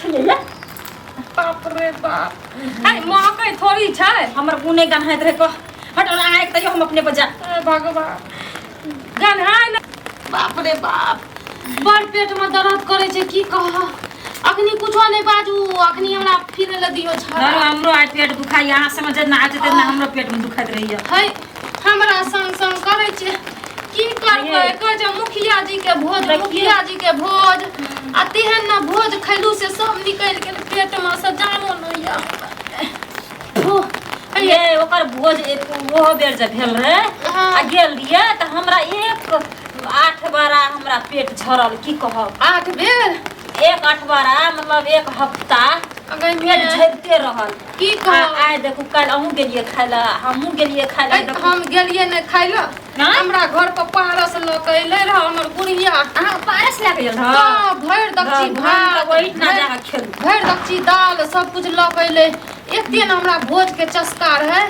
छलिए ये बाप रे बाप आई महकै थोड़ी छै हमर गुने गन्हाइत रहे को हट ना आए तइयो हम अपने पर जा भगवान गन्हाय न बाप रे बाप बड़ पेट में दर्द करे छै की कह अखनी कुछो नहीं बाजू अखनी हमरा फिरे ल दियो छ हमरो आइ पेट दुखाई यहाँ समझ ना आते ना हमरो पेट में दुखाइत रहिए है हमरा संग संग करे छै की करबै कह जे मुखिया जी के भोज आ तेहन ना भोज खैलू से सब निकल गेल पेट में से जानो न ये ओकर भोज ओहो बेर जे भेल रहे आ गेल रिए त हमरा एक 8 बारा हमरा पेट झरल की कहब 8 बेर एक 8 बारा मतलब एक हफ्ता अगर पेट झरते रहल की कह आइ देखू कल अहूँ गेलिए खाइला हमहूँ गेलिए खाइला हम गेलिए न खाइला हमरा घर पर पारस ल के अइले रह हमर बुढ़िया अहाँ पारस ले गेल रह हां भर दक्षी भात वही ना जा खेलू भर दक्षी दाल सब कुछ ल के अइले एते न हमरा भोज के चस्कार है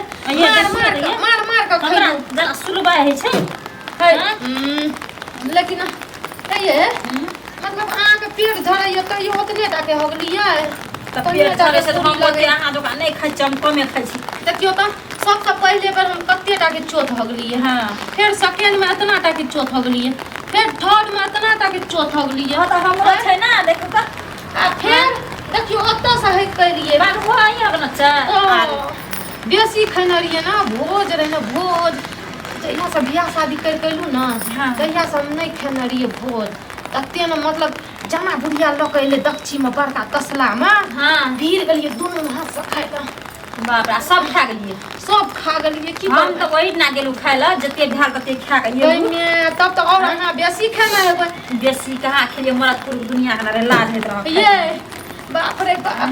मार के खैलू जरा सुरबा है छै लेकिन ये मतलब अहाँ के पेट झरैया तइयो ओतने टा के हो गेलिए त पेट झरै से हम बोलते अहाँ दुकान नहीं खाइ छी हम कमे खाइ छी देखियो त सबसे पहले बेर हम कत्ते टा के चोट हो गेलिए हां फिर सेकंड में इतना टा के चोट हो गेलिए फिर थर्ड में इतना टा के चोट हो गेलिए हां त हमरो छै ना देखो त आ फिर देखियो ओत्ता से हट करिए बात हो आई अब न छ बेसी खैना रहिए ना भोज रहे ना भोज जहिया से बियाह शादी कर कैलू ना तहिया से हम नहीं खेना रहिए भोज तत्ते न मतलब जना बुढ़िया ल के अइले दक्षी में बड़का तसला में भीड़ गेलिए दोनों हाथ से खाइला बाप रे सब खा गेलिए सब खा गेलिए की हम त वही ना गेलू खाइला जते भाग तते खा के ये तब तो और अहाँ बेसी खाना है बेसी कहाँ खेलिए मरा पूरी दुनिया के रे लाज हेत रह ये बाप रे बाप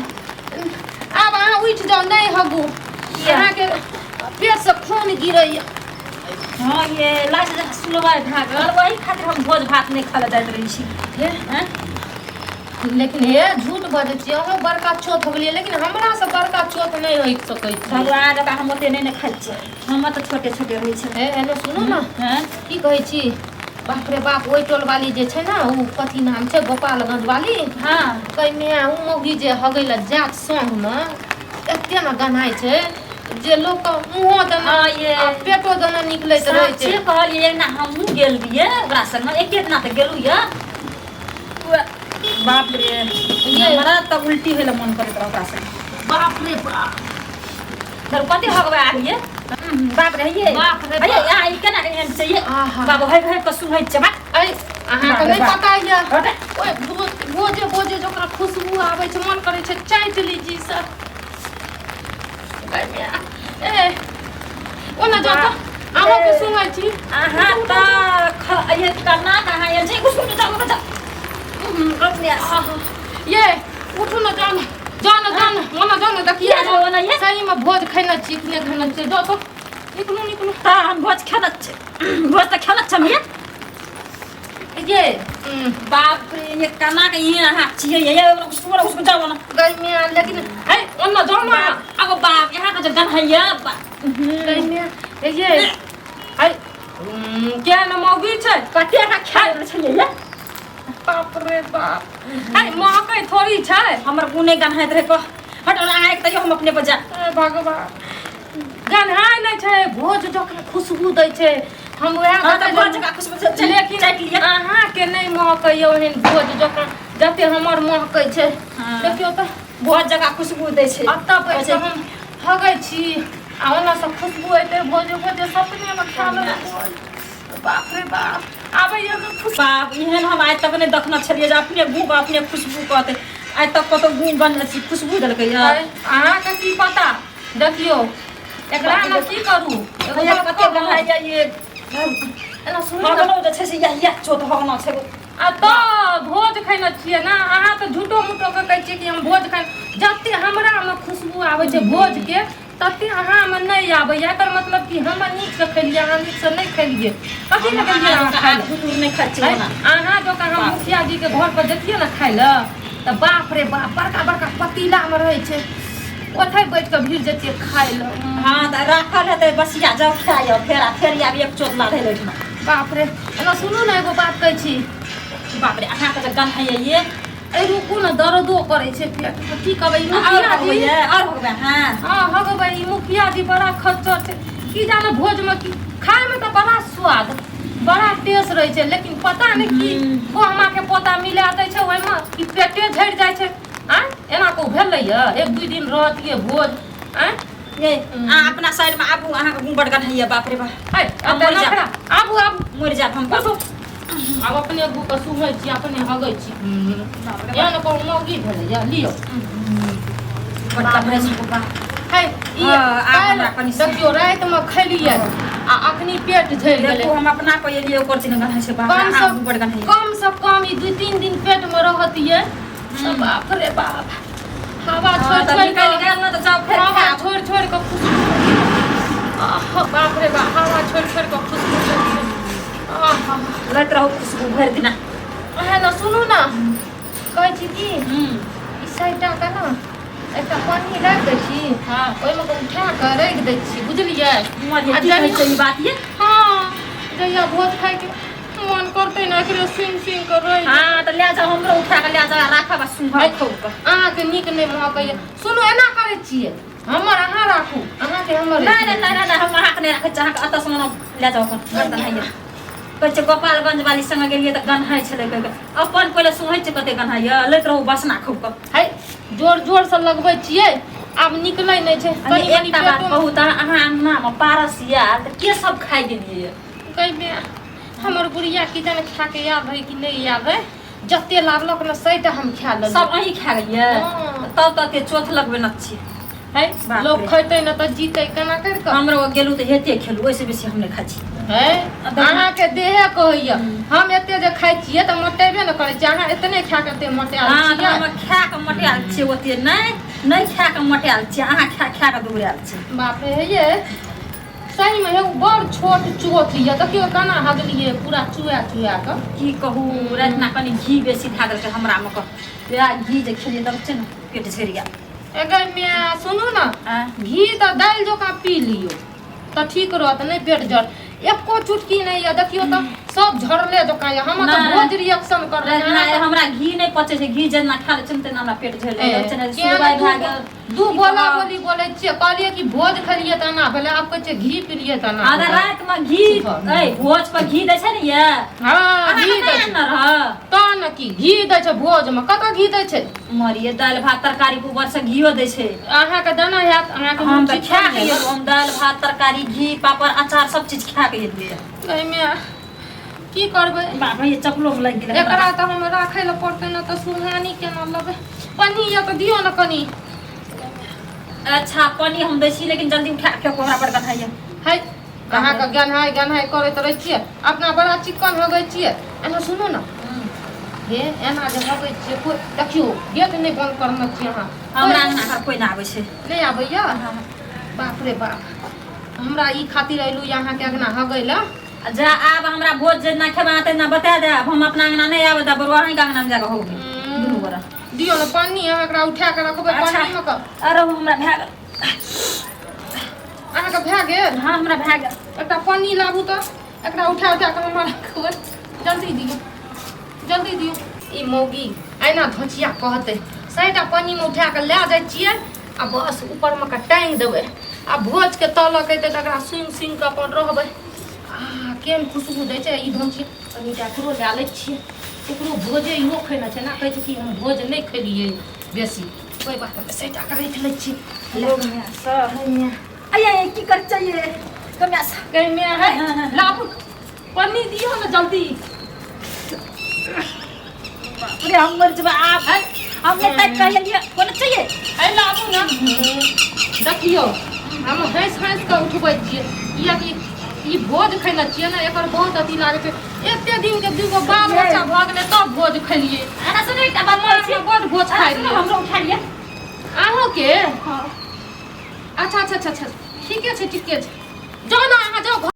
अब अहाँ उठ जाओ नहीं हगू अहाँ के पेट से खून गिरैया हां ये लाज सुलवा भागल वही खातिर हम भोज भात नहीं खाला जाइत रही छी हैं लेकिन ये झूठ बजै छी अहाँ बड़का चोट हो गेलिए लेकिन हमरा से बड़का चोट नहीं होई सकै छै भगवान जका हम ओते नहीं खाइ छी हम त छोटे छोटे रहै छै एने सुनो ना की कहै छी बाप रे बाप ओइ टोल वाली जे छै ना उ कथि नाम छै गोपालगंज वाली हां कइने उ मौगी जे हगैला जात संग में एते ना गन्हाय छै जे लोग का मुंह दना ये पेटो दना निकलैत रहै छै से कहलिए ना हमहू गेल बिए ओकरा संग एक ना त गेलू या बाप रे ये हमरा त उल्टी होला मन करत रह ओकरा संग बाप रे बाप दर कते हगवा आलिए बाप रे ये भैया ई केना एहन छै ये बाबू है कसु है छै बा ए अहाँ के नहीं पता ये ओए भोजे जकरा खुशबू आबै छै मन करै छै चाट लीजी सब ए ओना जा त आमा के सुनै छी अहाँ त ये करना कहाँ ये जे कुछ जा अपने ये उठो न जान मना देखिए ये सही में भोज खैना छी कि खाना छी जा तो निकलू हां हम भोज खेलत छै भोज त खेलत छै ये ये बाप रे ये कना के ये हां छिए ये उसको जाओ ना गई में लेकिन है ओना जाओ ना अब बाप यहाँ का जो गन है ये गई में ये है क्या न मौगी छै कते का खाइ छै ये बाप रे बाप है महकै थोड़ी छै हमर गुने गन्हाइत रहे को हट ना आए तइयो हम अपने पर जा भगवान गन्हाय नहीं छै भोज जकरा खुशबू दै छै हम वएह त भोज का खुशबू छै लेकिन अहाँ के नहीं महकै ओहन भोज जकरा जते हमर महकै छै देखियो त भोज जगह खुशबू दै छै अत्ता पर हम हगै छी आ ओना से खुशबू एते भोजे सपने में खा लेबै बाप रे बाप आबै ये बाप एहन हम आज तक नहीं देखना छलिए जे अपने गूग अपने खुशबू कहते आज तक कतो गूग गन खुशबू देलकै यार अहाँ के की पता देखियो एकरा ना की करू ये कते गन्हाय ये एना सुन हगलो जे छै से या चोट हगना छै आ तो भोज खैना छिए ना अहाँ तो झूठो मूठो के कहै छिए कि हम भोज खाइ जते हमरा में खुशबू आबै छै भोज के तते अहाँ में नहीं आबै एकर मतलब कि हम नीक से खेलिए अहाँ नीक से नहीं खेलिए कथि न गेलिए अहाँ खाइ दूर नहीं खाइ छै ना अहाँ जो का हम मुखिया जी के घर पर जतिए ना खाइ ल त बाप रे बाप बड़का पतीला में रहै छै ओथै बैठ के भीड़ जतिए खाइ ल हां त राखल हेतै बसिया जाओ खाइयो फेर आब एक चोट ला रहै बाप रे एना सुनू ना एगो बात कहै छी बाप रे अहाँ के गन है ये ए रुकू ना दर्दो करे छे पेट में की कहबै मुखिया जी और हो गए हां हां हगबै मुखिया जी बड़ा खच्चर छे की जाने भोज में की खाए में तो बड़ा स्वाद बड़ा टेस्ट रहे छे लेकिन पता नहीं की वो हमा के पता मिला दै छे ओइ में कि पेटे झड़ जाय छे आ एना को भेलै य एक दू दिन रहतिए भोज आ ये अपना साइड में आबू अहाँ के गुंबड़ गन है बाप रे बाप है अब नखरा आबू मर जा हम बसो अब अपने गु के सुहै छी अपने हगै छी या न को मौगी भेलै या लियो बड़का भैंस को बा है आ हमरा कनी देखियो रात में खलिए आ अखनी पेट झड़ गेलै देखो हम अपना पे लिए ओकर चिन्ह गन है से बाप आ गुंबड़ गन है कम से कम ई 2-3 दिन पेट में रहतिए बाप रे बाप हवा छोड़ छोड़ के निकाल ना तो जाओ फिर हवा छोड़ छोड़ के बाप रे बाप हवा छोड़ छोड़ के खुशबू लत रहो खुशबू भर दिना है ना सुनू ना कहै छी की ई साइटा का ना एकटा पानी रख दै छी हां ओइ में उठा के रख दै छी बुझलियै आ जानी तो ई बात ये हां जइया भोज खाइ के मन करते ना एकरे सिंग सिंग कर रही हां त ले जा हमरो उठा के ले जा राखब सुंघा खौ के अहाँ के निक नै महकैया सुनो एना करै छियै हमर अहाँ राखू अहाँ के हमर नहीं हम अहाँ के नहीं रखे चाह के अत से ले जाओ अपन बर्तन है कहै छै गोपालगंज वाली संग गेलिए त गन्हाई छले कह अपन पहिले सुहै छै कते गन्हाई लैत रहू बसना खौ के है जोर जोर से लगबै छियै आब निकलै नै छै कनी एकटा बात कहू त अहाँ अंगना में पारस या त के सब खाइ गेलिए कहबे हमर गुड़िया की जाने खा के याद है कि नहीं याद है जत्ते लागलक न सैटा हम खा लेलिए सब अही खा गेलिए तब तक के चोथ लगबे न छी है लोग खैते न त जीते केना कर के हमरो गेलु त हेते खेलु ओइसे बेसी हम नै खाइ छी है अहाँ के देहे कहैया हम एते जे खाइ छियै त मोटेबे न करै छी अहाँ एतने खा के ते मोटेल छियै हम खा के मोटेल छी ओते नै खा के मोटेल छी अहाँ खा के दुबरेल छी बाप रे ये सही में एगो बड़ छोट चोथ ये देखियो केना हगलिए पूरा चुआ चुआ के की कहू रातना कनी घी बेसी खा देलकै हमरा में या घी जे खेलिए तब छै न पेट झड़ गया अगर मैं सुनू ना घी त दाल जोका पी लियो त ठीक रहत नहीं पेट जड़ एको चुटकी नहीं है देखियो त सब झड़ले जोका हम त भोज रिएक्शन कर रहे हैं हमरा घी नहीं पचे छै घी जेना खा ले चलते ना हमरा पेट झड़ जाय छै सुबह भाग दू बोला बोली बोले छियै कहलिए कि भोज खलिए त ना भेले आप कहै छै घी पिलिए त ना अगर रात में घी ए भोज पर घी दै छै ने ये हां घी दै छै न रह त न की घी दै छै भोज में कत घी दै छै मरिए दाल भात तरकारी के ऊपर से घीओ दै छै अहाँ के दाना हैत अहाँ के हम त खा के हम दाल भात तरकारी घी पापड़ अचार सब चीज खा के एलिए एमे की करबै बाबा ये चपलो में लग गेल एकरा त हम राखै ल पड़तै न त सुहानी केना लेबै पन्नी या त दियो न कनी अच्छा पानी हम दै छी लेकिन जल्दी उठा के हमरा पर गन्हाइए है अहाँ के गन्हाई करैत रहै छियै अपना बड़ा चिकन हो गई छियै एना सुनो न हे एना जे हो गई छियै कोई देखियो गेट नहीं बंद करना छियै अहाँ हमरा अंगना कोई ना आबै छै नहीं आबैया बाप रे बाप हमरा ई खातिर अइलू यहाँ के अंगना हगै ल जा आब हमरा भोज जे ना खेबा त ना बता दे अब हम अपना अंगना नहीं आबै त बरुआ के अंगना में जाके होगे दुनू गोरा दियो न पानी अहाँ एकरा उठा के रखबै पानी में क अरे हमरा भाग अहाँ के भए गेल हां हमरा भाग एकटा पानी लाबू त एकरा उठा उठा के हमरा रखबै जल्दी दियो ई मौगी आइना धचिया कहते सैटा पानी में उठा के ले जाय छियै आ बस ऊपर में का टांग देबै आ भोज के तलक एते तकरा सिंग सिंग के अपन रहबै आ केन खुशबू दै छै ई धचिया कनिटा करो ले लै छियै एकरो भोजे इहो खैना छै ना कहै छै कि हम भोज नहीं खेलिए बेसी कोई बात नहीं सैटा के रख लै छियै लोग में सब आया की कर चाहिए कमिया कहीं में है लाबू पानी दियो ना जल्दी अरे हम मर जब आप है हमने तक कह लिया कौन चाहिए है लाबू ना देखियो हम हंस हंस के उठबै छियै किया कि ई भोज खैना छियै ना एकर बहुत अथी लागे छै एते दिन के दूगो बाल बच्चा भ गेलै तब भोज खलिए अरे सुन एकटा बात कहै छी बहुत भोज खाइ लिए हमरो उठा लिया आहो के हां अच्छा ठीके छै जाओ ना अहाँ जाओ।